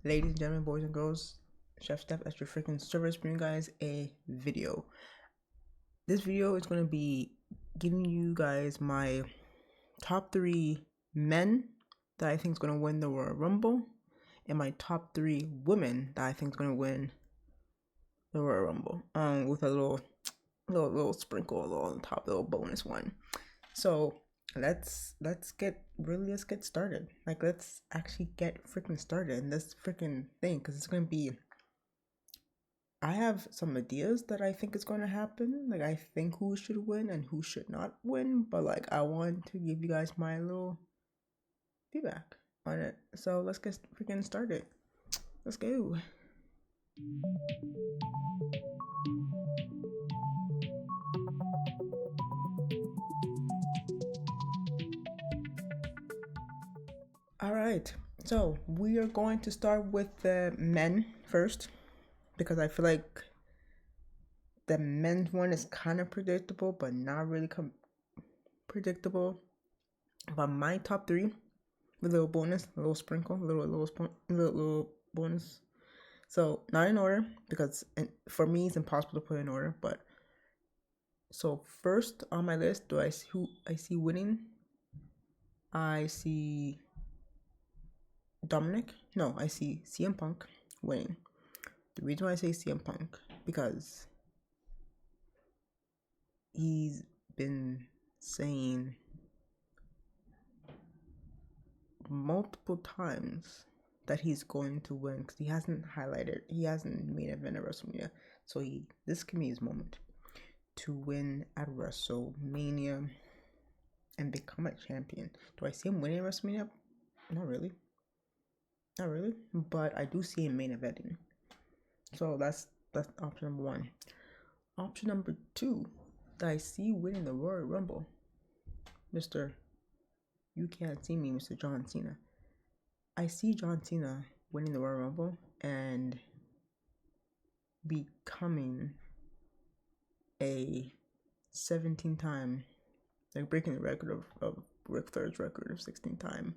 Ladies and gentlemen, boys and girls, Chef Steph at your freaking service, bringing you guys a video. This video is going to be giving you guys my top 3 men that I think is going to win the Royal Rumble, and my top 3 women that I think is going to win the Royal Rumble. With a little sprinkle on top, little bonus one. So let's get started. Like, let's actually get freaking started in this freaking thing, because it's gonna be. I have some ideas that I think is going to happen. Like, I think who should win and who should not win, but like, I want to give you guys my little feedback on it. So let's get freaking started. Let's go. Alright, so we are going to start with the men first, because I feel like the men's one is kind of predictable, but not really predictable. But my top 3, with a little bonus, a little sprinkle, little bonus. So not in order, because for me it's impossible to put in order. But so first on my list, do I see who I see winning? I see Dominic. No, I see CM Punk winning. The reason why I say CM Punk, because he's been saying multiple times that he's going to win, because he hasn't main event at WrestleMania. So this can be his moment to win at WrestleMania and become a champion. Do I see him winning at WrestleMania? Not really. But I do see him main eventing. So that's option number 1. Option number 2 that I see winning the Royal Rumble, Mr. You Can't See Me, Mr. John Cena. I see John Cena winning the Royal Rumble and becoming a 17-time, like breaking the record of Ric Flair's record of 16-time,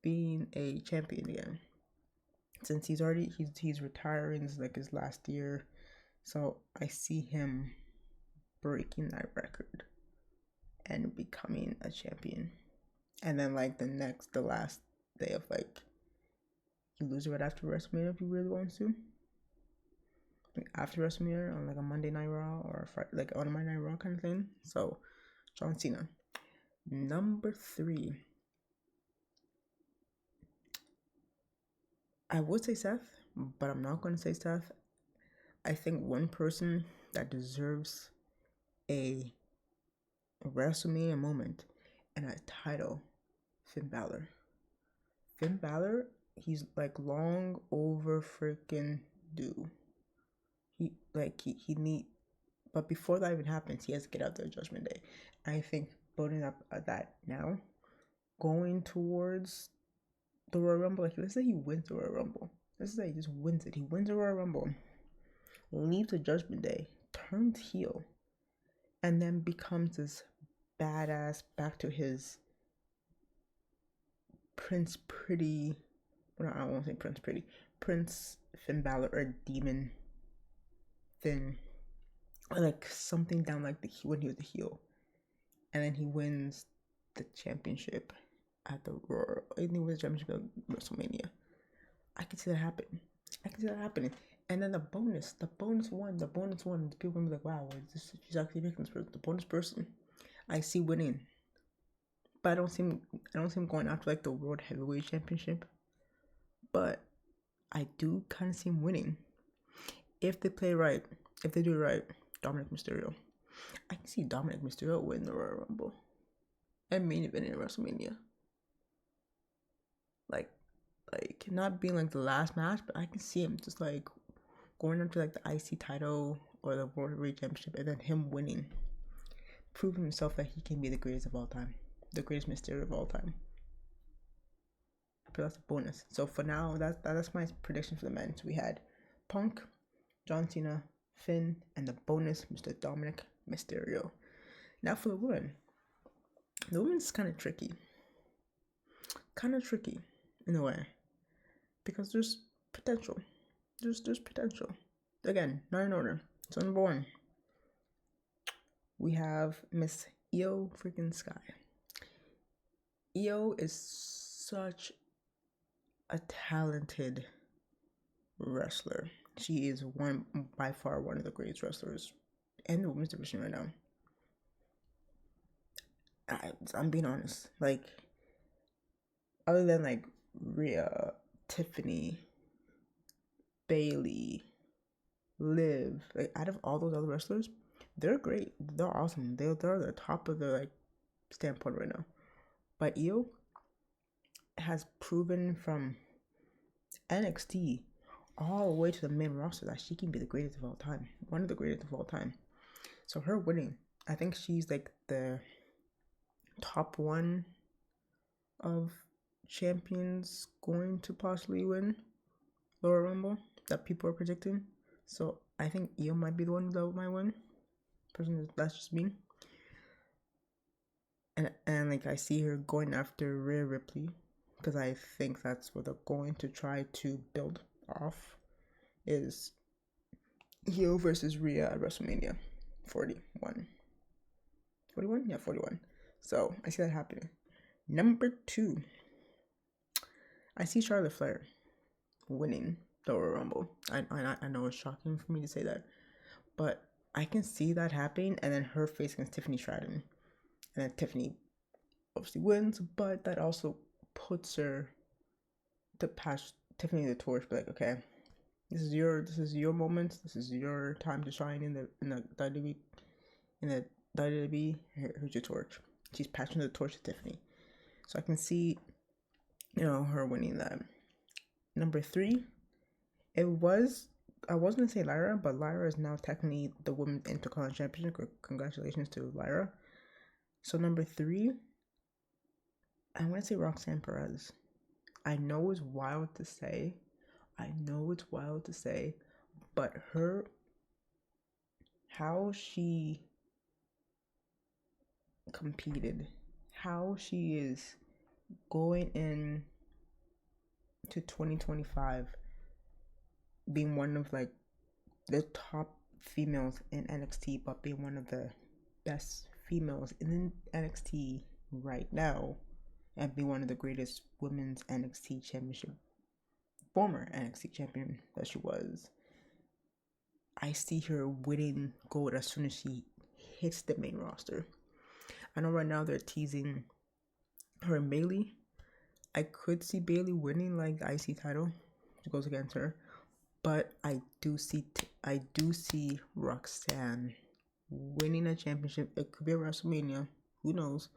being a champion again. Since he's retiring, this is like his last year. So I see him breaking that record and becoming a champion. And then like the last day of like, you lose it right after WrestleMania if you really want to. Like after WrestleMania on like a Monday Night Raw or like on a Monday Night Raw kind of thing. So John Cena. Number 3. I would say Seth, but I'm not going to say Seth. I think one person that deserves a WrestleMania moment and a title, Finn Balor. Finn Balor, he's like long over freaking due. He need, but before that even happens, he has to get out there Judgment Day. I think building up that now, going towards the Royal Rumble, like let's say he wins the Royal Rumble. Let's say he just wins it. He wins the Royal Rumble, leaves the Judgment Day, turns heel, and then becomes this badass back to his Prince Pretty. Well, I won't say Prince Pretty. Prince Finn Balor, or Demon Finn, or like something down like when he was the heel, and then he wins the championship at the Royal. I think it was the championship at WrestleMania. I can see that happening. And then the bonus one, people gonna be like, wow, she's actually making this person. The bonus person, I see winning. But I don't see him going after like the World Heavyweight Championship. But I do kind of see him winning. If they play right, if they do it right, Dominic Mysterio. I can see Dominic Mysterio win the Royal Rumble and main event in WrestleMania. Like not being like the last match, but I can see him just like going after like the IC title or the World Heavyweight Championship, and then him winning, proving himself that he can be the greatest of all time, the greatest Mysterio of all time. But that's a bonus. So for now, that's my prediction for the men. So we had Punk, John Cena, Finn, and the bonus, Mr. Dominic Mysterio. Now for the women. The women's kind of tricky in a way, because there's potential. There's potential. Again, not in order. So number 1, we have Miss Io freaking Sky. Io is such a talented wrestler. She is by far one of the greatest wrestlers in the women's division right now. I'm being honest. Like, other than like Rhea, Tiffany, Bayley, Liv, like out of all those other wrestlers, they're great. They're awesome. They're the top of their like standpoint right now. But Io has proven from NXT all the way to the main roster that she can be the greatest of all time. One of the greatest of all time. So her winning, I think she's like the top one of champions going to possibly win Royal Rumble that people are predicting. So I think Io might be the one that might win. Personally, that's just me. And like I see her going after Rhea Ripley, because I think that's what they're going to try to build off, is Io versus Rhea at WrestleMania 41. 41? Yeah, 41. So I see that happening. Number 2, I see Charlotte Flair winning the Royal Rumble. I know it's shocking for me to say that, but I can see that happening, and then her facing Tiffany Stratton, and then Tiffany obviously wins, but that also puts her to pass Tiffany the torch. But like, okay, this is your moment. This is your time to shine in the WWE. In the WWE, here's your torch. She's passing the torch to Tiffany, so I can see, her winning that. Number 3, I was gonna say Lyra, but Lyra is now technically the Women's Intercontinental Championship. Congratulations to Lyra. So number 3, I'm gonna say Roxanne Perez. I know it's wild to say, but how she competed, how she is going in to 2025 being one of like the top females in NXT, but being one of the best females in NXT right now, and be one of the greatest women's NXT championship, former NXT champion that she was. I see her winning gold as soon as she hits the main roster. I know right now they're teasing her and Bayley. I could see Bayley winning like the IC title, which goes against her, but I do see Roxanne winning a championship. It could be a WrestleMania, who knows?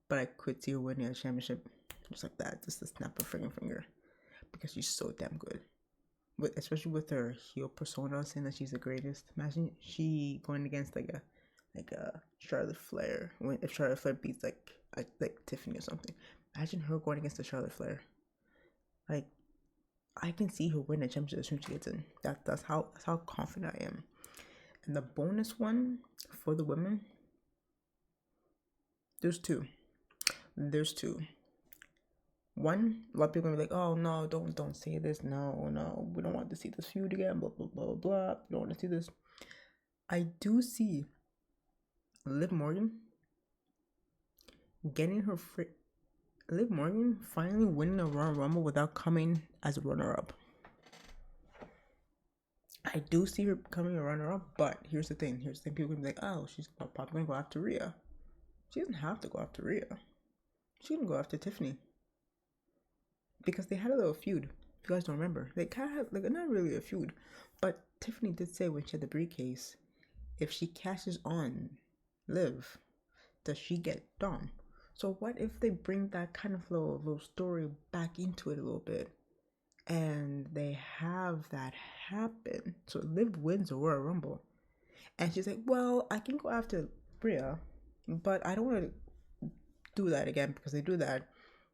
But I could see her winning a championship just like that, just to snap her freaking finger, because she's so damn good. Especially with her heel persona, saying that she's the greatest. Imagine she going against like a Charlotte Flair. If Charlotte Flair beats like Tiffany or something, imagine her going against the Charlotte Flair. Like, I can see her win a championship as soon as she gets in. That's how confident I am. And the bonus one for the women, there's two. One, a lot of people are gonna be like, oh no, don't say this. No, we don't want to see this feud again. Blah blah blah blah. We don't want to see this. I do see Liv Morgan Liv Morgan finally winning a Royal Rumble without coming as a runner-up. I do see her coming a runner-up, but here's the thing. People are gonna be like, oh, she's probably gonna go after Rhea. She doesn't have to go after Rhea. She can go after Tiffany, because they had a little feud. If you guys don't remember, they kind of had like not really a feud, but Tiffany did say when she had the briefcase, if she cashes on Liv, does she get Dom? So what if they bring that kind of little story back into it a little bit, and they have that happen? So Liv wins the Royal Rumble, and she's like, well, I can go after Rhea, but I don't want to do that again, because they do that,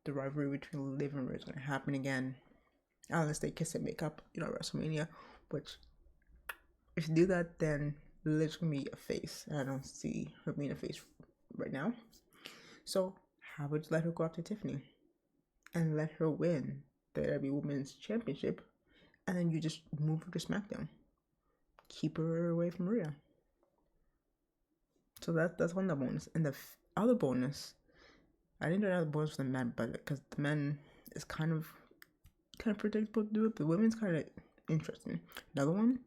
the rivalry between Liv and Rhea is going to happen again, unless they kiss and make up, WrestleMania, which, if you do that, then Liv's going to be a face, and I don't see her being a face right now. So how would you let her go after Tiffany and let her win the WWE Women's Championship, and then you just move her to SmackDown. Keep her away from Rhea. So that's one of the bonus. And the other bonus, I didn't do another bonus for the men, but because the men is kind of predictable to do it, but the women's kind of interesting. Another one,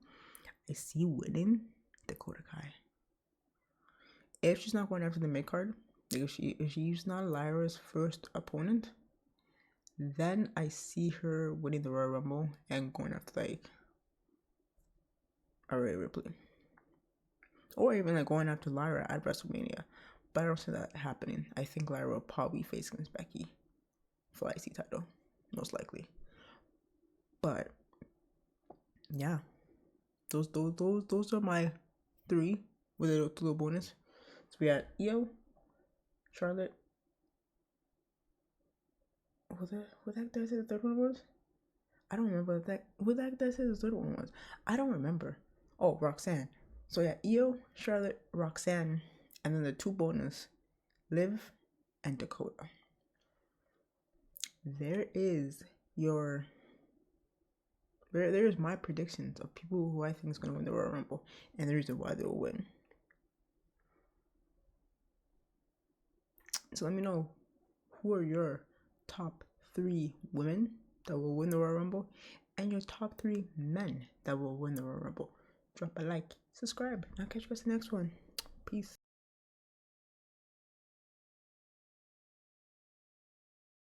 I see winning Dakota Kai. If she's not going after the mid card, like if she's not Lyra's first opponent, then I see her winning the Royal Rumble and going after like a Rhea Ripley, or even like going after Lyra at WrestleMania. But I don't see that happening. I think Lyra will probably face against Becky for the IC title, most likely. But yeah, those are my 3 with a little bonus. So we had Io, Charlotte. What the heck did I say the third one was? I don't remember what the heck did I say the third one was. I don't remember. Oh, Roxanne. So yeah, Io, Charlotte, Roxanne, and then the 2 bonus, Liv and Dakota. There is my predictions of people who I think is gonna win the Royal Rumble and the reason why they will win. So let me know, who are your top 3 women that will win the Royal Rumble and your top 3 men that will win the Royal Rumble. Drop a like, subscribe, and I'll catch you guys in the next one. Peace.